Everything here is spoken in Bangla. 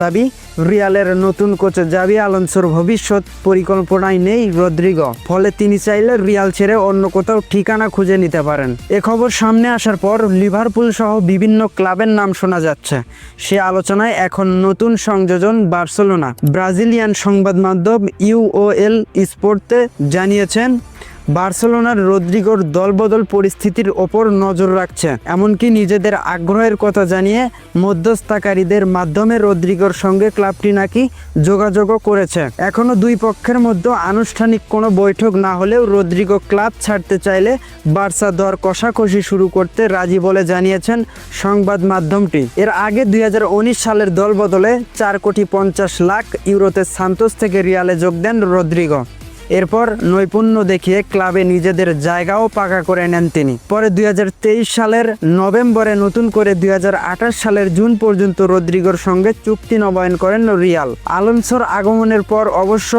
দাবি রিয়ালের নতুন কোচ জাভি আলোনসোর ভবিষ্যৎ পরিকল্পনায় নেই রদ্রিগো, ফলে তিনি চাইলে রিয়াল ছেড়ে অন্য কোথাও ঠিকানা খুঁজে নিতে পারেন। এ খবর সামনে আসার পর লিভারপুল সহ বিভিন্ন ক্লাবের নাম শোনা যাচ্ছে। সে আলোচনায় এখন নতুন সংযোজন বার্সেলোনা। ব্রাজিলিয়ান সংবাদ মাধ্যম ইউওএল স্পোর্টে জানিয়েছেন বার্সেলোনার রদ্রিগোর দলবদল পরিস্থিতির ওপর নজর রাখছে, এমনকি নিজেদের আগ্রহের কথা জানিয়ে মধ্যস্থতাকারীদের মাধ্যমে রদ্রিগোর সঙ্গে ক্লাবটি নাকি যোগাযোগও করেছে। এখনও দুই পক্ষের মধ্যে আনুষ্ঠানিক কোনো বৈঠক না হলেও রদ্রিগো ক্লাব ছাড়তে চাইলে বার্সা দর কষাকষি শুরু করতে রাজি বলে জানিয়েছেন সংবাদ মাধ্যমটি। এর আগে 2019 সালের দলবদলে 4,50,00,000 ইউরোতে সান্তোস থেকে রিয়ালে যোগ দেন রদ্রিগো। এরপর নৈপুণ্য দেখিয়ে ক্লাবে নিজেদের জায়গাও পাকা করে নেন তিনি। পরে 2023 সালের নভেম্বরে নতুন করে 2028 সালের জুন পর্যন্ত রদ্রিগোর সঙ্গে চুক্তি নবায়ন করেন রিয়াল। আলোনসোর আগমনের পর অবশ্য